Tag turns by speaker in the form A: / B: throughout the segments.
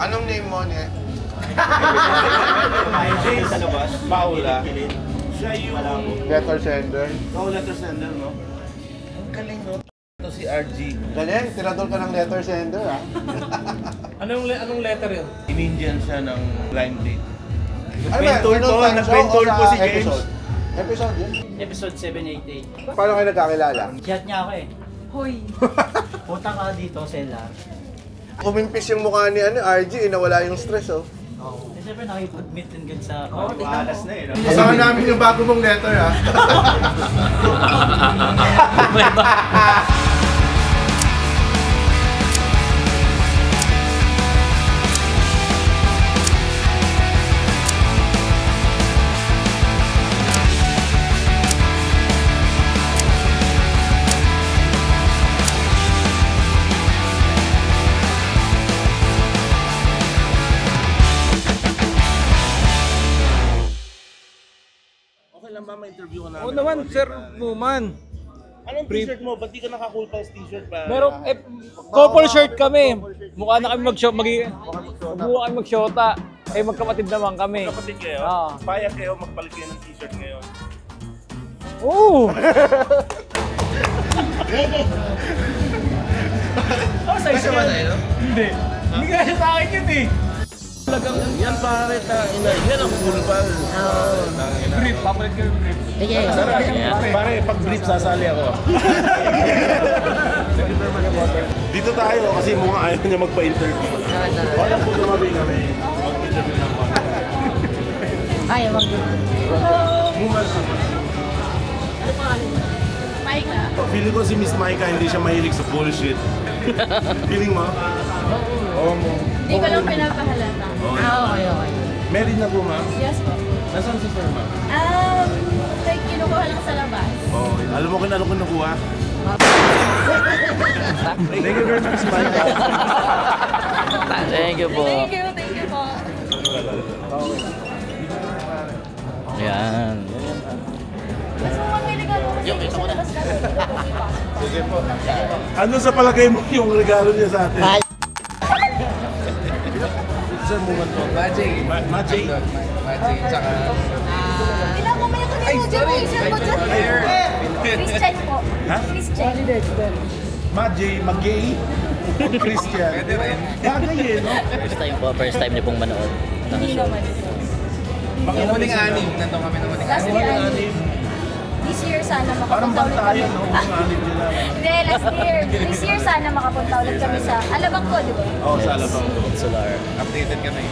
A: Anong name mo niya?
B: Sa labas. Paula. Siya yung...
A: Letter sender.
B: Oo, letter sender, no? Ang galing, no? Ito si RG.
A: Galing, tirador ka ng letter sender, ha?
C: Anong letter yun?
B: Inindian siya ng blind date.
A: Ano ba?
B: Nag-mentor po si James.
A: Episode yun?
D: Episode 788.
A: Paano kayo nagkakilala?
D: Chat niya ako eh. Hoy! Punta ka dito, Sela.
A: Kumimpis yung mukha ni RG, nawala yung stress, oh.
D: Oo. Eh, siyempre nakipag-meet din gan sa...
B: Malas na eh, no?
A: Kasama namin yung bago mong letter, ha?
B: Okay lang ba ma-interview ka namin?
C: Oo naman, Sir Buman.
B: Anong t-shirt mo? Ba't di ka naka-cool pals t-shirt pa?
C: Meron, couple shirt kami. Mukha na kami mukha kami mag-shota. Eh, magkapatid naman kami.
B: Kapatid kayo?
C: Oo.
B: Payag kayo magpalit kayo ng t-shirt ngayon.
C: Oo! Oh, size ba tayo? Hindi. Hindi ka siya sa akin yun eh.
B: Talagang yan pare, yan ang cool pal.
C: Brief, papalit ka yung brief.
B: Pare, pag brief sasali ako. Dito tayo kasi mukhang ayaw niya magpa-interview. Wala po tumabi kami. Mag-interview ng mga.
E: Ayaw mag-interview.
B: Mumal ka ba?
E: Maika.
B: Feeling ko si Miss Maika hindi siya mahilig sa bullshit. Feeling mo? Oo mo.
E: Hindi ko lang pinapahalata. Okay.
B: Married na po, ma'am?
E: Yes po.
B: Nasaan si sir, ma'am?
E: Like, kinukuha lang sa labas.
B: Oo. Alam mo kung ano ko nakuha? Thank you very much, Miss Maika.
F: Thank you po.
E: Thank you po.
F: Yan.
E: Mas mamili ka naman dito sa labas kasi.
B: Sige po. Ano sa palagay mo yung regalo niya sa atin? Sir, moment po. Magic. Magic.
E: Pinakamaya ko din mo dyan mo. Sir mo dyan. Christian po.
B: Ha?
E: Christian.
B: Magic. Mag-gay. Christian. Pwede rin. Bagay eh, no?
F: First time niyo pong manood.
E: Hindi naman.
B: Bakit muling anim? Nandun kami na muling
E: Last year, this year sana
B: parang
E: makapunta ulit
B: bantayan,
E: kami.
B: no? Muling anim din namin.
E: Hindi, last year. This year sana makapunta ulit kami sa Alabang ko, di ba?
B: Oo, sa Alabang.
F: Solar.
B: Updated kami.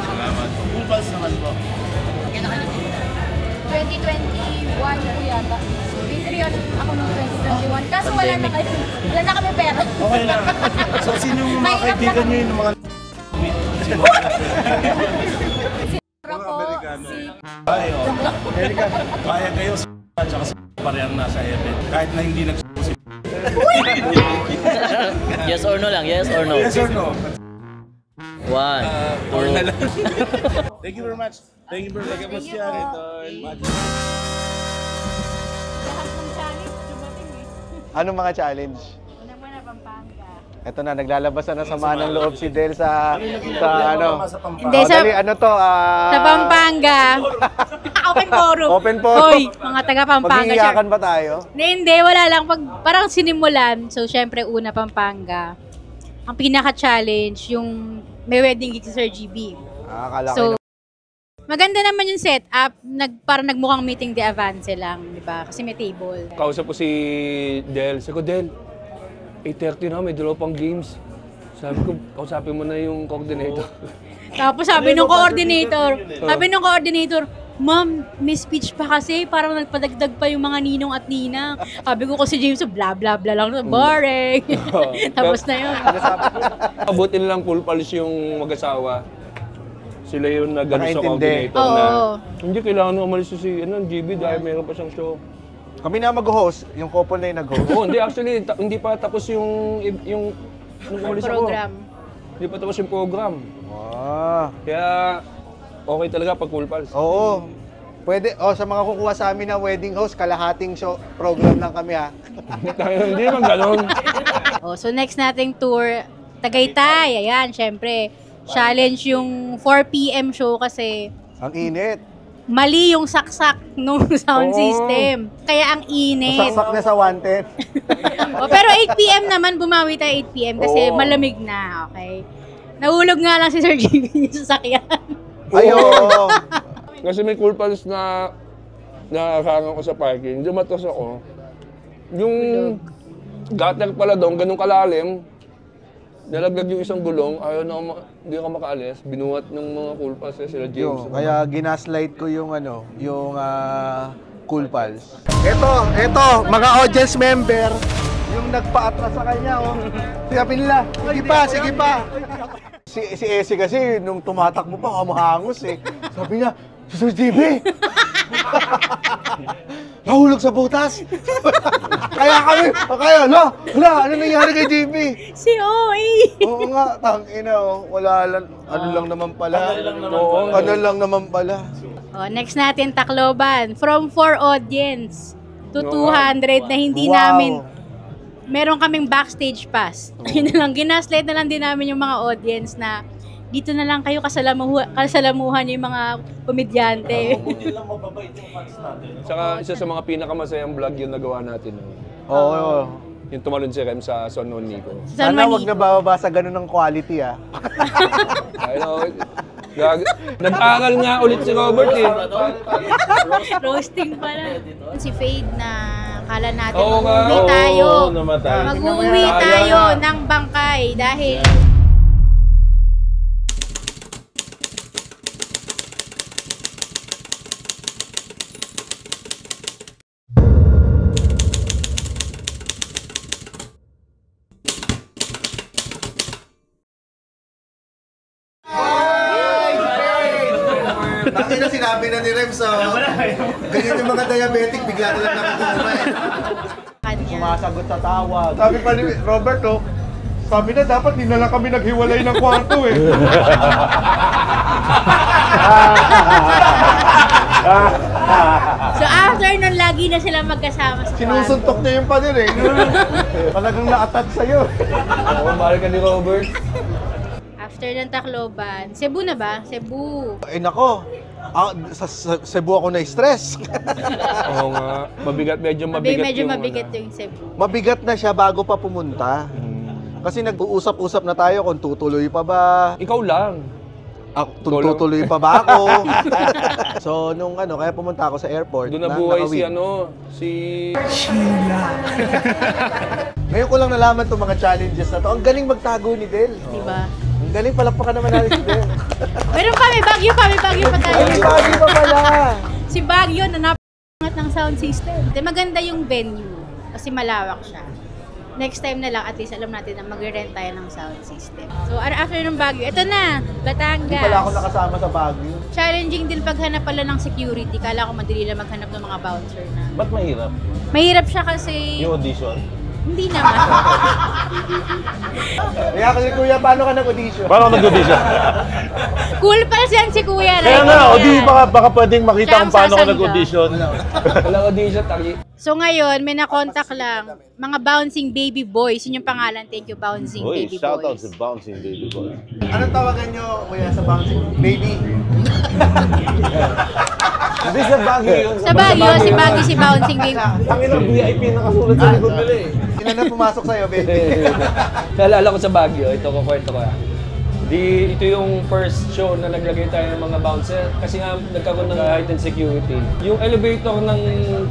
B: Salamat. Full pulse naman po.
E: 2021 po yata. Patreon ako noong 2021. Kaso wala na kami pera.
B: Okay lang. So, sino yung mga
E: Mahirap
B: kaibigan
E: na-
B: nyo yung mga
E: Pero po, si...
B: Ay, oh. Kaya kayo sa at saka sa parehang nasa heaven. Kahit na hindi si
F: Yes or no lang, yes or no?
B: Yes or no?
F: One, two.
B: Thank you very much. Thank you very much.
E: Thank you po. Lahat ng challenge, dumating eh.
A: Anong mga challenge?
E: Una-muna, Pampanga.
A: Ito na, naglalabas na ng sama ng loob si Del sa ano.
E: Hindi,
A: Oh,
E: sa-
A: dali, ano to?
E: Sa Pampanga. Open forum.
A: Open forum.
E: Hoy, mga taga Pampanga.
A: Mag-iiyakan ba tayo?
E: Hindi, wala lang. Parang sinimulan. So, syempre, una Pampanga. Ang pinaka-challenge, yung may wedding gig si Sir GB.
A: Akala ko
E: So, maganda naman yung setup. Parang nagmukhang meeting de avance lang, di ba? Kasi may table.
C: Kausap ko si Del. Sabi ko, Del, 8:30 na, may dalawa pang games. Sabi ko, kausapin mo na yung coordinator.
E: Tapos sabi nung coordinator, Ma'am, may speech pa kasi, parang nagpadagdag pa yung mga ninong at ninang. Sabi ko kasi James, bla bla bla lang, boring. Tapos na yun.
C: Abutin lang full polish yung mag-asawa. Sila yung nag-ano sa
A: Nakaintindi.
C: coordinator na
E: Oo.
C: hindi kailangan na umalis si GB dahil mayroon pa siyang show.
A: Kami na mag-host, yung couple na yung nag-host.
C: Oo, hindi actually, hindi pa tapos yung nung umalis ako.
E: Program.
C: Hindi pa tapos yung program.
A: Ah,
C: Kaya okay talaga pag full pulse.
A: oo. Pwede, sa mga kukuha sa amin na wedding host, kalahating show program lang kami ha.
C: Hindi man ganun.
E: So next nating tour, Tagaytay. Ayan, syempre. challenge yung 4 p.m. show kasi
A: Ang init.
E: mali yung saksak nung sound system. Kaya ang init.
A: Nasaksak na sa wanted.
E: Pero 8 p.m. naman, bumawi tayo 8 p.m. kasi malamig na, okay? Nahulog nga lang si Sir Jimmy sa sasakyan.
A: Ayo.
C: Kasi may cool pals na nakakangan ko sa parking. Dumatos ako. Yung gutter pala doon, ganun kalalim. Nalaglag yung isang gulong, ayaw na hindi ako makaalis. Binuhat ng mga cool pals sila James.
A: Kaya ginaslight ko yung Cool Pals. Ito, mga audience member, yung nagpa-atras sa kanya, oh. Sabi nila, sige pa. Si Essie kasi, nung tumatakbo pa, kamahangos eh. Sabi niya, Sir JB! Nahulog sa butas! kaya, ano nangyari kay JB?
E: Si OA!
A: Oo nga, tangina, oh. Wala lang, ano lang naman pala. Ano lang naman pala.
E: Next natin, Tacloban. From 4 audience to 200 na hindi
A: Wow.
E: namin, meron kaming backstage pass. Yun na lang, ginaslight na lang din namin yung mga audience na dito na lang kayo kasalamuhan yung mga komedyante.
C: Saka isa sa mga pinakamasayang vlog yung nagawa natin.
A: Oo.
C: Yung tumalon si Rem sa Son Non Nico.
E: San
A: Sana wag
E: Juanito.
A: na bababa sa ganun ng quality, ah.
C: I know. Nag-aral nga ulit si Robert eh.
E: Roasting pala. Si Fade na kala natin
C: Oo nga.
E: mag-uwi tayo.
B: namatay.
E: Mag-uwi tayo ng bangkay dahil
A: Bakit na sinabi na ni Rem sa ganyan yung mga diabetic, bigla na lang nakukuha eh.
E: kanya.
A: Sumasagot sa tawag. Sabi pa ni Robert, oh, sabi na dapat di na lang kami naghiwalay ng kwarto eh.
E: So after nun, lagi na sila magkasama sa
A: Sinusuntok niya yung pader eh. Talagang na-attach sa'yo.
C: Oo, mahal ka ni Robert.
E: After ng Tacloban, Cebu na ba? Cebu.
A: Ay nako, sa Cebu ako na-stress.
C: Oo nga. Mabigat, medyo mabigat
E: Medyo
C: yung
E: mabigat
C: ano.
E: yung Cebu.
A: Mabigat na siya bago pa pumunta. Kasi nag-uusap-usap na tayo kung tutuloy pa ba.
C: Ikaw lang.
A: Tutuloy pa ba ako? So nung kaya pumunta ako sa airport.
C: Doon nabuhay si
A: nakawin.
C: si...
A: Ngayon ko lang nalaman itong mga challenges na to. Ang galing magtago ni Del.
E: Diba?
A: Ang galing, palakpakan naman natin si Del.
E: Meron pa, may Baguio pa tayo.
A: Ay, bagay pa pala.
E: Si Baguio na napangat ng sound system. Maganda yung venue kasi malawak siya. Next time na lang, at least alam natin na mag-rent tayo ng sound system. So, after ng Baguio, ito na, Batangas.
A: Hindi pala ako nakasama sa Baguio.
E: Challenging din paghanap pala ng security. Kala ko madali lang maghanap ng mga bouncer na.
B: Ba't mahirap?
E: Mahirap siya kasi
B: Yung audition?
E: hindi naman.
A: Kaya kasi kuya, paano ka nag-audition?
B: Paano nag-audition?
E: Cool pala siyan si Kuya.
B: Kaya
E: right?
B: nga, o di baka pwedeng makita kung paano ka
E: Siyang
B: nag-audition.
C: Walang audition, tagi.
E: So ngayon, may na-contact lang. Mga Bouncing Baby Boys. Yun yung pangalan. Thank you, Bouncing
B: Uy,
E: Baby
B: shout out
E: Boys.
B: sa Bouncing Baby Boy.
A: Anong tawagan nyo, kuya, sa bouncing? Baby.
B: Hindi sa Baguio yun.
E: Sa Baguio, si Bouncing Baby.
B: Ang ilang VIP nakasulat sa likod nila eh.
A: Ilan na pumasok sa'yo, baby?
C: Naalala ko sa Baguio, ito ko kwento ko. Ito yung first show na naglagay tayo ng mga bouncer kasi nga nagkaroon ng heightened security. Yung elevator ng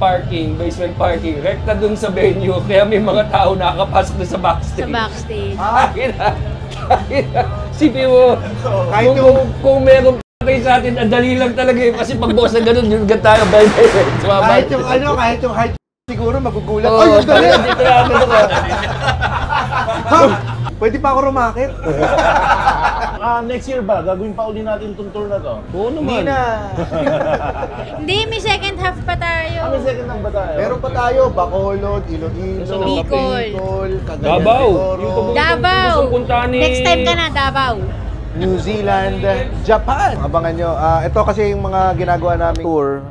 C: parking, basement parking, rekta dun sa venue kaya may mga tao nakakapasok dun sa backstage.
E: Sa backstage.
C: Sipi mo,
A: Kahit
C: kung meron kayo sa atin, ang dali lang talaga eh. Kasi pag boss na ganun, yung tayo, bye.
A: kahit yung height siguro magugulat.
C: Oo,
A: Ay, yung dali!
C: dito na ako doon.
A: Ha? Pwede pa ako rumakit?
B: Next year ba? Gagawin pa uli natin itong tour na to?
C: Oo
A: Hindi
C: naman.
A: na.
E: Hindi, may second half pa tayo.
B: May second lang ba tayo?
A: Meron pa tayo, Bacolod, Iloilo,
E: Bicol.
A: Cagayan
C: Davao.
A: de Oro,
C: Yung paborito
E: Davao.
C: gustong puntahan ni...
E: Next time ka na, Davao.
A: New Zealand, Japan. Abangan nyo. Ito kasi yung mga ginagawa namin tour.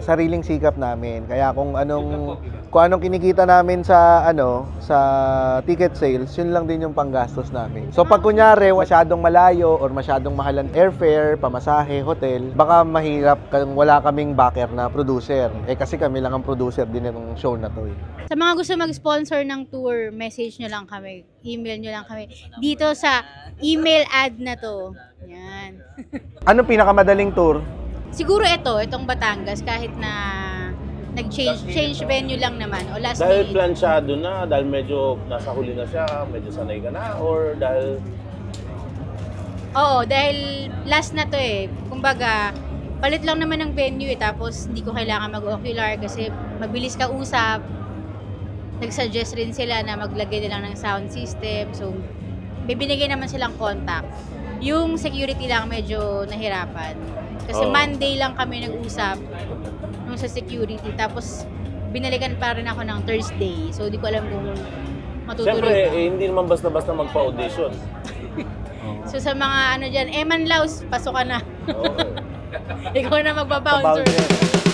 A: sariling sikap namin. Kaya kung anong kinikita namin sa sa ticket sales, yun lang din yung panggastos namin. So pag kunyari masyadong malayo or masyadong mahalan airfare, pamasahe, hotel, baka mahirap kung wala kaming backer na producer. Kasi kami lang ang producer din ng show na to.
E: Sa mga gusto mag-sponsor ng tour, message nyo lang kami, email nyo lang kami. Dito sa email ad na to. Yan.
A: Anong pinakamadaling tour?
E: Siguro itong Batangas, kahit na change venue lang naman o last
B: Dahil
E: minute.
B: plansyado na, dahil medyo nasa huli na siya, medyo sanay ka na, or dahil
E: Oo, dahil last na to Kumbaga, palit lang naman ng venue tapos hindi ko kailangan mag-ocular kasi mabilis ka usap. Nag-suggest rin sila na maglagay nila ng sound system. So, may binigay naman silang contact. Yung security lang medyo nahirapan. Kasi
B: Oo.
E: Monday lang kami nag-usap nung sa security. Tapos, binalikan pa rin ako ng Thursday. So, di ko alam kung matutuloy
B: siyempre,
E: ba.
B: hindi naman basta-basta magpa-audition.
E: So, sa mga dyan, Eman Laos, pasok ka na.
B: Okay.
E: Ikaw na magpa-bouncer.
A: Bouncer.